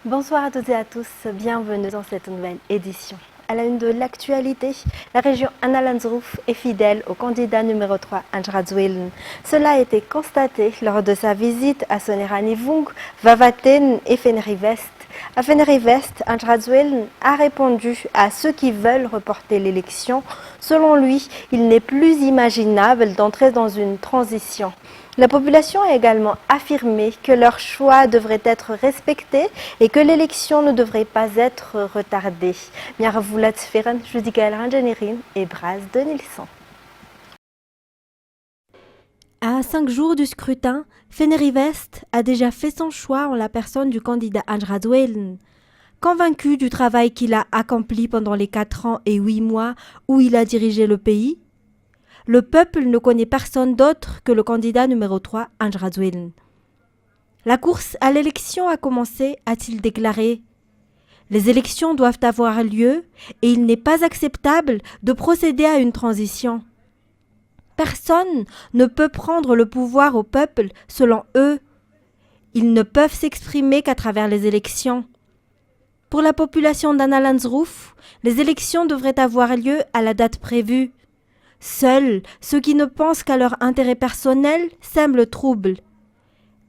Bonsoir à toutes et à tous, bienvenue dans cette nouvelle édition. À la une de l'actualité, la région Anna-Landsruf est fidèle au candidat numéro 3, Anjrazwelen. Cela a été constaté lors de sa visite à Soneranivung, Vavaten et Fenrivest. À Fenrivest, Anjrazwelen a répondu à ceux qui veulent reporter l'élection. Selon lui, il n'est plus imaginable d'entrer dans une transition. La population a également affirmé que leur choix devrait être respecté et que l'élection ne devrait pas être retardée. Miarvulat Sferen, Judicaël Ranjanirin et Braz de Nilsson. À 5 jours du scrutin, Fenrivest a déjà fait son choix en la personne du candidat Anjrazwelen. Convaincu du travail qu'il a accompli pendant les 4 ans et 8 mois où il a dirigé le pays, le peuple ne connaît personne d'autre que le candidat numéro 3, Anjrazwelen. La course à l'élection a commencé, a-t-il déclaré. Les élections doivent avoir lieu et il n'est pas acceptable de procéder à une transition. Personne ne peut prendre le pouvoir au peuple selon eux. Ils ne peuvent s'exprimer qu'à travers les élections. Pour la population d'Anna-Landsruf, les élections devraient avoir lieu à la date prévue. Seuls ceux qui ne pensent qu'à leur intérêt personnel sèment le trouble.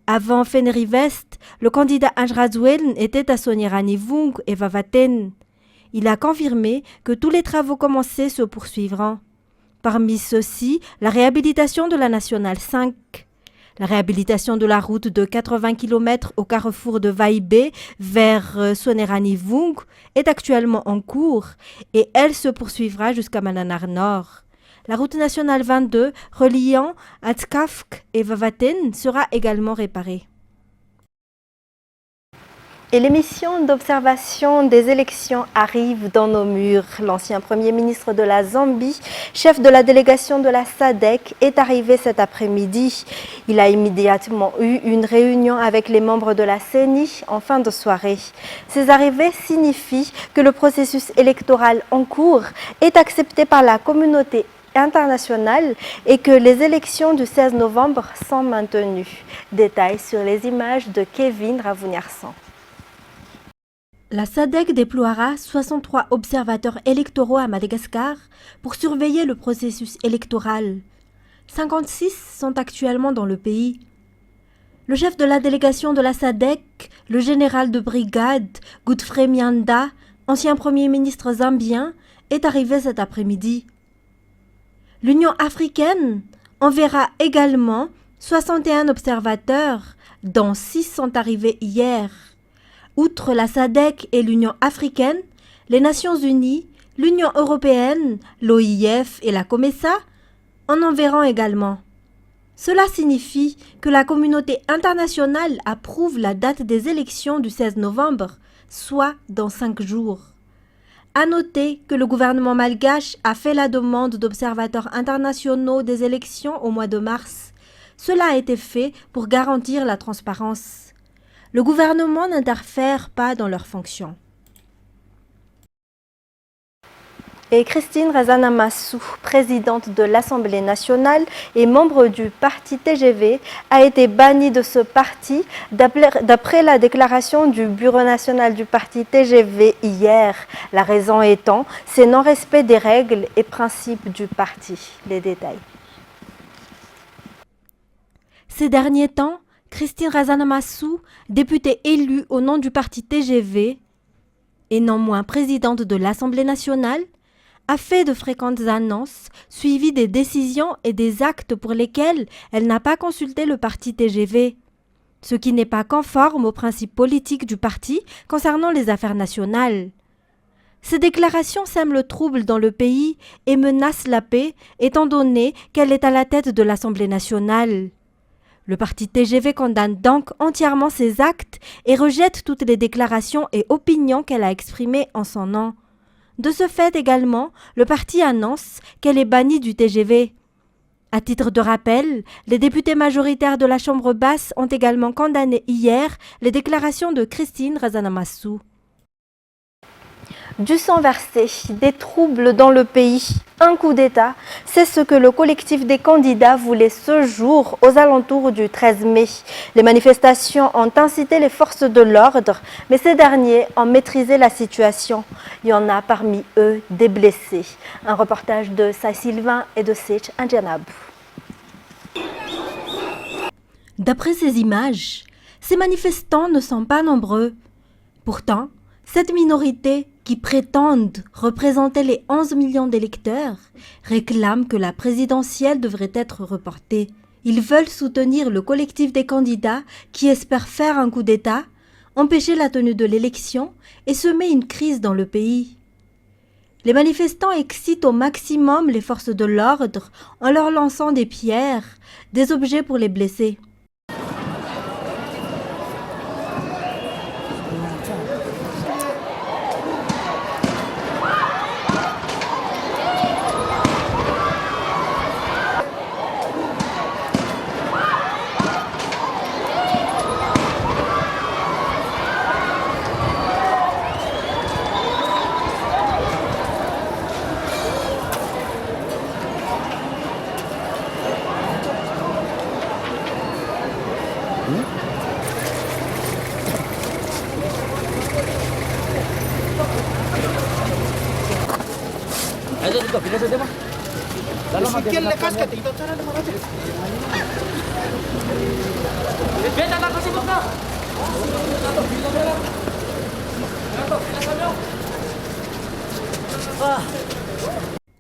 Avant Fenrivest, le candidat Anjrazwelen était à Soneranivung et Vavaten. Il a confirmé que tous les travaux commencés se poursuivront. Parmi ceux-ci, la réhabilitation de la Nationale 5. La réhabilitation de la route de 80 km au carrefour de Vaibé vers Soneranivung est actuellement en cours et elle se poursuivra jusqu'à Mananar Nord. La route nationale 22 reliant Atskafk et Vavaten sera également réparée. Et l'émission d'observation des élections arrive dans nos murs. L'ancien Premier ministre de la Zambie, chef de la délégation de la SADC, est arrivé cet après-midi. Il a immédiatement eu une réunion avec les membres de la CENI en fin de soirée. Ces arrivées signifient que le processus électoral en cours est accepté par la communauté internationale et que les élections du 16 novembre sont maintenues. Détails sur les images de Kevin Ravuniarsan. La SADC déploiera 63 observateurs électoraux à Madagascar pour surveiller le processus électoral. 56 sont actuellement dans le pays. Le chef de la délégation de la SADC, le général de brigade Godfrey Mianda, ancien premier ministre zambien, est arrivé cet après-midi. L'Union africaine enverra également 61 observateurs, dont 6 sont arrivés hier. Outre la SADC et l'Union africaine, les Nations unies, l'Union européenne, l'OIF et la COMESA en enverront également. Cela signifie que la communauté internationale approuve la date des élections du 16 novembre, soit dans 5 jours. À noter que le gouvernement malgache a fait la demande d'observateurs internationaux des élections au mois de mars. Cela a été fait pour garantir la transparence. Le gouvernement n'interfère pas dans leurs fonctions. Et Christine Razanamassou, présidente de l'Assemblée nationale et membre du parti TGV, a été bannie de ce parti d'après la déclaration du Bureau national du parti TGV hier. La raison étant, c'est non-respect des règles et principes du parti. Les détails. Ces derniers temps, Christine Razanamassou, députée élue au nom du parti TGV et non moins présidente de l'Assemblée nationale, a fait de fréquentes annonces, suivies des décisions et des actes pour lesquels elle n'a pas consulté le parti TGV, ce qui n'est pas conforme aux principes politiques du parti concernant les affaires nationales. Ces déclarations sèment le trouble dans le pays et menacent la paix, étant donné qu'elle est à la tête de l'Assemblée nationale. Le parti TGV condamne donc entièrement ces actes et rejette toutes les déclarations et opinions qu'elle a exprimées en son nom. De ce fait également, le parti annonce qu'elle est bannie du TGV. À titre de rappel, les députés majoritaires de la Chambre basse ont également condamné hier les déclarations de Christine Razanamassou. Du sang versé, des troubles dans le pays, un coup d'État, c'est ce que le collectif des candidats voulait ce jour aux alentours du 13 mai. Les manifestations ont incité les forces de l'ordre, mais ces derniers ont maîtrisé la situation. Il y en a parmi eux des blessés. Un reportage de Sai Sylvain et de Sech Andjanab. D'après ces images, ces manifestants ne sont pas nombreux. Pourtant, cette minorité qui prétendent représenter les 11 millions d'électeurs réclament que la présidentielle devrait être reportée. Ils veulent soutenir le collectif des candidats qui espèrent faire un coup d'État, empêcher la tenue de l'élection et semer une crise dans le pays. Les manifestants excitent au maximum les forces de l'ordre en leur lançant des pierres, des objets pour les blesser.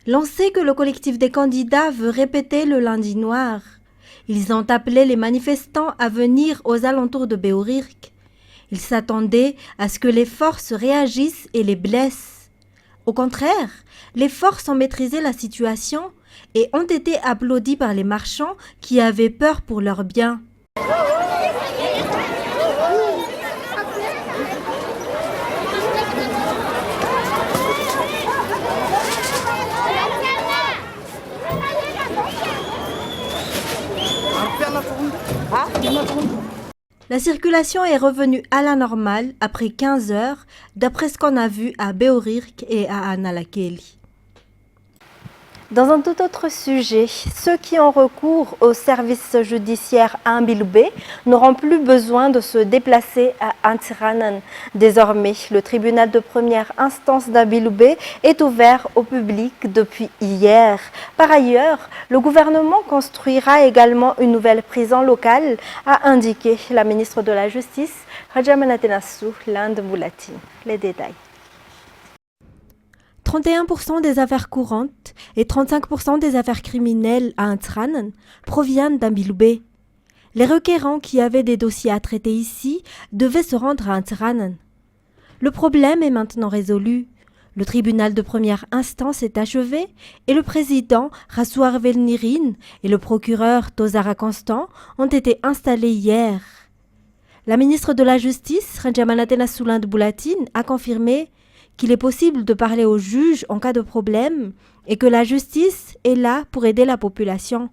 Lancé que le collectif des candidats veut répéter le lundi noir. Ils ont appelé les manifestants à venir aux alentours de Beorirk. Ils s'attendaient à ce que les forces réagissent et les blessent. Au contraire, les forces ont maîtrisé la situation et ont été applaudis par les marchands qui avaient peur pour leurs biens. La circulation est revenue à la normale après 15 heures, d'après ce qu'on a vu à Beorirk et à Analakeli. Dans un tout autre sujet, ceux qui ont recours au service judiciaire à Ambiloubé n'auront plus besoin de se déplacer à Antiranan. Désormais, le tribunal de première instance d'Ambiloubé est ouvert au public depuis hier. Par ailleurs, le gouvernement construira également une nouvelle prison locale, a indiqué la ministre de la Justice, Rajamanatenassou Landeboulati. Les détails. 31% des affaires courantes et 35% des affaires criminelles à Antiranan proviennent d'Ambiloubé. Les requérants qui avaient des dossiers à traiter ici devaient se rendre à Antiranan. Le problème est maintenant résolu. Le tribunal de première instance est achevé et le président Rassoir Velnirin et le procureur Tozara Constant ont été installés hier. La ministre de la Justice, Rajamanatenassou Landeboulati, a confirmé qu'il est possible de parler au juge en cas de problème et que la justice est là pour aider la population.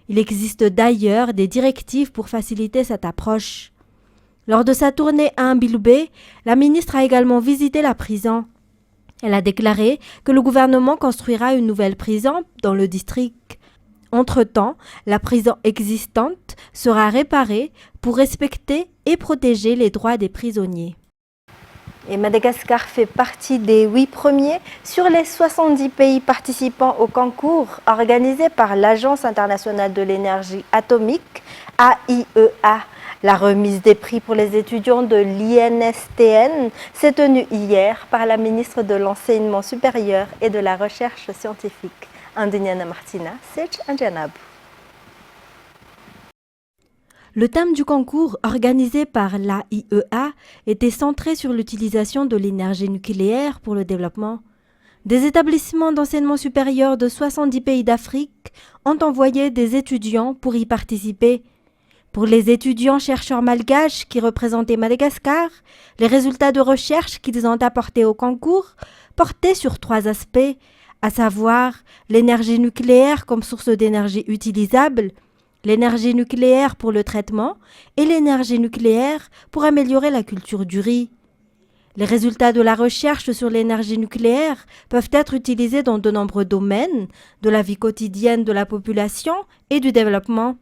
Il existe d'ailleurs des directives pour faciliter cette approche. Lors de sa tournée à Ambiloubé, la ministre a également visité la prison. Elle a déclaré que le gouvernement construira une nouvelle prison dans le district. Entre-temps, la prison existante sera réparée pour respecter et protéger les droits des prisonniers. Et Madagascar fait partie des 8 premiers sur les 70 pays participants au concours organisé par l'Agence internationale de l'énergie atomique, AIEA. La remise des prix pour les étudiants de l'INSTN s'est tenue hier par la ministre de l'Enseignement supérieur et de la Recherche scientifique, Andiniana Martina Sech Andjanab. Le thème du concours organisé par l'AIEA était centré sur l'utilisation de l'énergie nucléaire pour le développement. Des établissements d'enseignement supérieur de 70 pays d'Afrique ont envoyé des étudiants pour y participer. Pour les étudiants chercheurs malgaches qui représentaient Madagascar, les résultats de recherche qu'ils ont apportés au concours portaient sur 3 aspects, à savoir l'énergie nucléaire comme source d'énergie utilisable, l'énergie nucléaire pour le traitement et l'énergie nucléaire pour améliorer la culture du riz. Les résultats de la recherche sur l'énergie nucléaire peuvent être utilisés dans de nombreux domaines de la vie quotidienne de la population et du développement.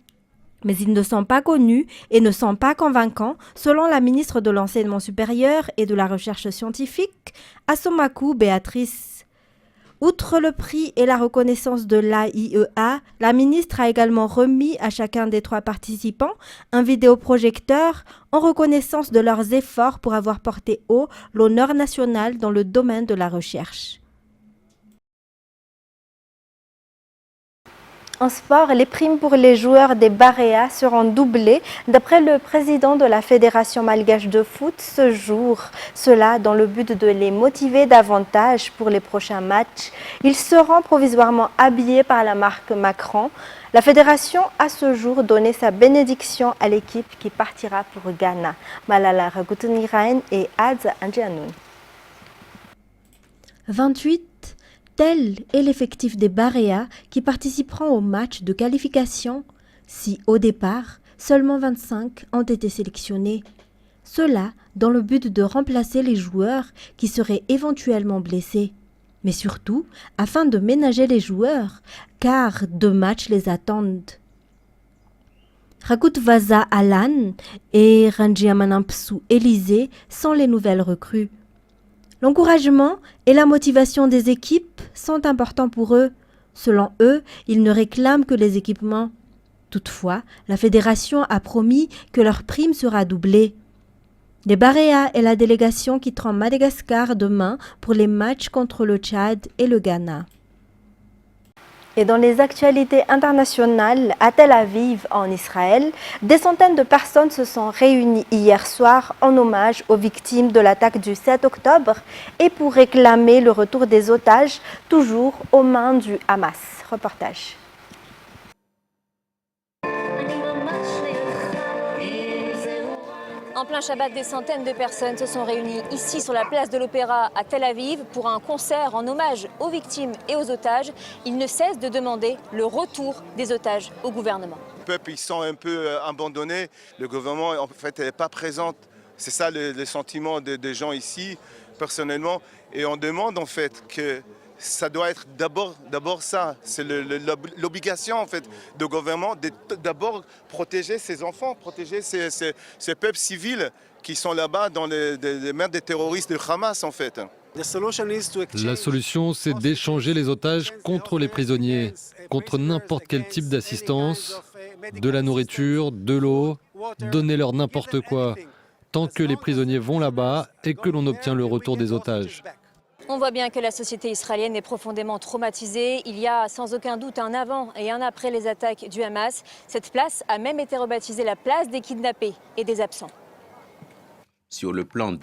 Mais ils ne sont pas connus et ne sont pas convaincants, selon la ministre de l'Enseignement supérieur et de la Recherche scientifique, Assomakou Béatrice. Outre le prix et la reconnaissance de l'AIEA, la ministre a également remis à chacun des 3 participants un vidéoprojecteur en reconnaissance de leurs efforts pour avoir porté haut l'honneur national dans le domaine de la recherche. En sport, les primes pour les joueurs des Barea seront doublées d'après le président de la Fédération malgache de foot ce jour. Cela dans le but de les motiver davantage pour les prochains matchs. Ils seront provisoirement habillés par la marque Macron. La fédération a ce jour donné sa bénédiction à l'équipe qui partira pour Ghana. Malala Ragutunirain et Adza Andjianoun. 28. Tel est l'effectif des Barea qui participeront au match de qualification si, au départ, seulement 25 ont été sélectionnés. Cela dans le but de remplacer les joueurs qui seraient éventuellement blessés. Mais surtout, afin de ménager les joueurs, car 2 matchs les attendent. Rakutvaza Alan et Ranjiamanampsu Élysée sont les nouvelles recrues. L'encouragement et la motivation des équipes sont importants pour eux. Selon eux, ils ne réclament que les équipements. Toutefois, la fédération a promis que leur prime sera doublée. Les Barea et la délégation quitteront Madagascar demain pour les matchs contre le Tchad et le Ghana. Et dans les actualités internationales, à Tel Aviv, en Israël, des centaines de personnes se sont réunies hier soir en hommage aux victimes de l'attaque du 7 octobre et pour réclamer le retour des otages, toujours aux mains du Hamas. Reportage. En plein Shabbat, des centaines de personnes se sont réunies ici sur la place de l'Opéra à Tel Aviv pour un concert en hommage aux victimes et aux otages. Ils ne cessent de demander le retour des otages au gouvernement. Le peuple, ils sont un peu abandonnés. Le gouvernement, en fait, n'est pas présent. C'est ça le sentiment des gens ici, personnellement. Et on demande, en fait, que ça doit être d'abord ça. C'est l'obligation, en fait, du gouvernement d'abord protéger ses enfants, protéger ces peuples civils qui sont là-bas dans les mains des terroristes de Hamas, en fait. La solution, c'est d'échanger les otages contre les prisonniers, contre n'importe quel type d'assistance, de la nourriture, de l'eau, donnez-leur n'importe quoi, tant que les prisonniers vont là-bas et que l'on obtient le retour des otages. On voit bien que la société israélienne est profondément traumatisée. Il y a sans aucun doute un avant et un après les attaques du Hamas. Cette place a même été rebaptisée la place des kidnappés et des absents. Sur le plan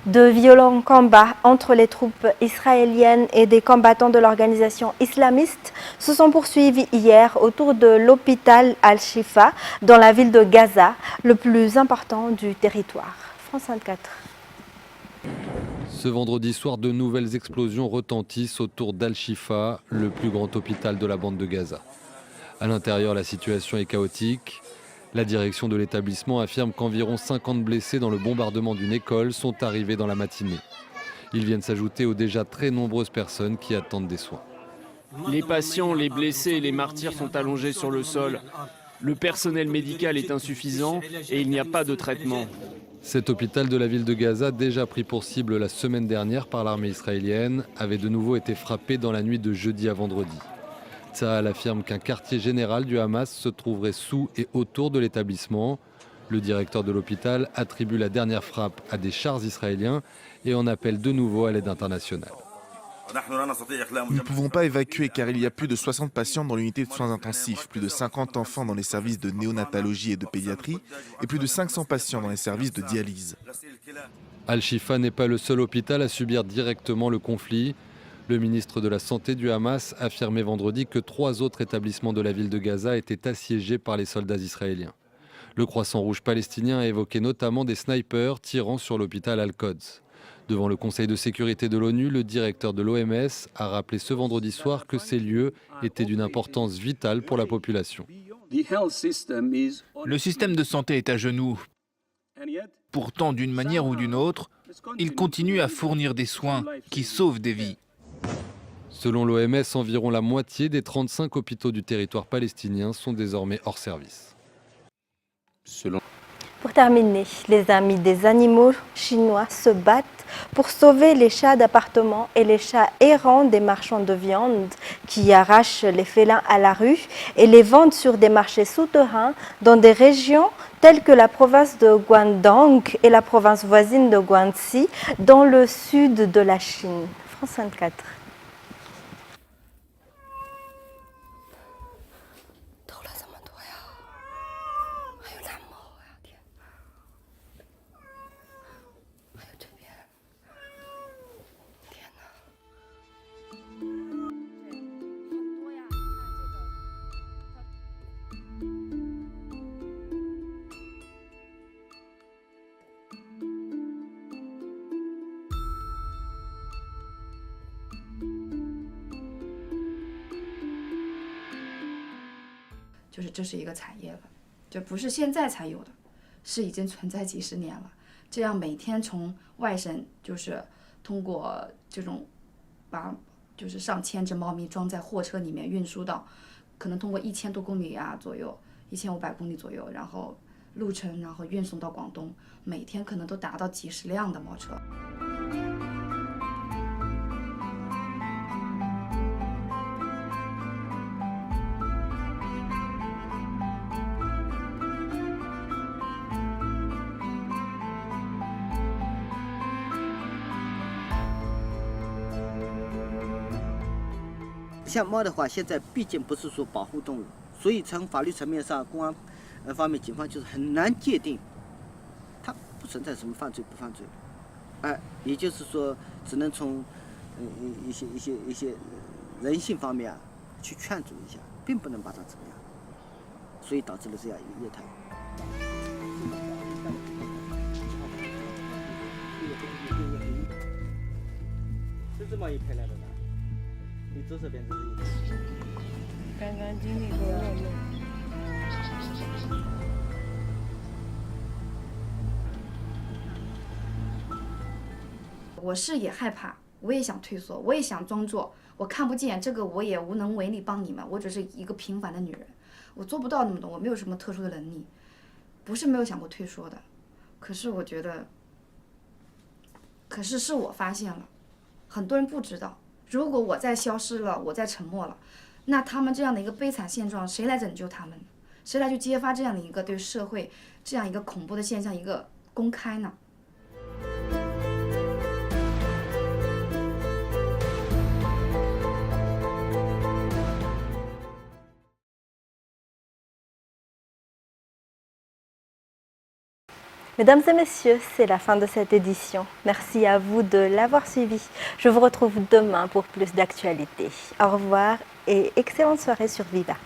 De violents combats entre les troupes israéliennes et des combattants de l'organisation islamiste se sont poursuivis hier autour de l'hôpital Al-Shifa dans la ville de Gaza, le plus important du territoire. France 24. Ce vendredi soir, de nouvelles explosions retentissent autour d'Al-Shifa, le plus grand hôpital de la bande de Gaza. À l'intérieur, la situation est chaotique. La direction de l'établissement affirme qu'environ 50 blessés dans le bombardement d'une école sont arrivés dans la matinée. Ils viennent s'ajouter aux déjà très nombreuses personnes qui attendent des soins. Les patients, les blessés et les martyrs sont allongés sur le sol. Le personnel médical est insuffisant et il n'y a pas de traitement. Cet hôpital de la ville de Gaza, déjà pris pour cible la semaine dernière par l'armée israélienne, avait de nouveau été frappé dans la nuit de jeudi à vendredi. Tsahal affirme qu'un quartier général du Hamas se trouverait sous et autour de l'établissement. Le directeur de l'hôpital attribue la dernière frappe à des chars israéliens et en appelle de nouveau à l'aide internationale. Nous ne pouvons pas évacuer car il y a plus de 60 patients dans l'unité de soins intensifs, plus de 50 enfants dans les services de néonatologie et de pédiatrie et plus de 500 patients dans les services de dialyse. Al-Shifa n'est pas le seul hôpital à subir directement le conflit. Le ministre de la Santé du Hamas affirmait vendredi que 3 autres établissements de la ville de Gaza étaient assiégés par les soldats israéliens. Le Croissant Rouge palestinien a évoqué notamment des snipers tirant sur l'hôpital Al-Quds. Devant le Conseil de sécurité de l'ONU, le directeur de l'OMS a rappelé ce vendredi soir que ces lieux étaient d'une importance vitale pour la population. Le système de santé est à genoux. Pourtant, d'une manière ou d'une autre, Ils continuent à fournir des soins qui sauvent des vies. Selon l'OMS, environ la moitié des 35 hôpitaux du territoire palestinien sont désormais hors service. Pour terminer, les amis des animaux chinois se battent pour sauver les chats d'appartement et les chats errants des marchands de viande qui arrachent les félins à la rue et les vendent sur des marchés souterrains dans des régions telles que la province de Guangdong et la province voisine de Guangxi dans le sud de la Chine. France 24.这是一个产业了，就不是现在才有的，是已经存在几十年了。这样每天从外省就是通过这种把就是上千只猫咪装在货车里面运输到，可能通过1000多公里啊左右，1500公里左右，然后路程，然后运送到广东，每天可能都达到几十辆的猫车。像猫的话，现在毕竟不是说保护动物，所以从法律层面上，公安方面、警方就是很难界定，它不存在什么犯罪不犯罪，也就是说，只能从一些人性方面去劝阻一下，并不能把它怎么样，所以导致了这样一个业态。这只猫也开来了呢。你左手边这是一个，干干净净的肉肉。我是也害怕，我也想退缩，我也想装作我看不见，这个我也无能为力帮你们，我只是一个平凡的女人，我做不到那么多，我没有什么特殊的能力，不是没有想过退缩的，可是我觉得，是我发现了，很多人不知道。如果我再消失了，我再沉默了，那他们这样的一个悲惨现状，谁来拯救他们？谁来去揭发这样的一个对社会这样一个恐怖的现象一个公开呢？ Mesdames et messieurs, c'est la fin de cette édition. Merci à vous de l'avoir suivi. Je vous retrouve demain pour plus d'actualités. Au revoir et excellente soirée sur Viva.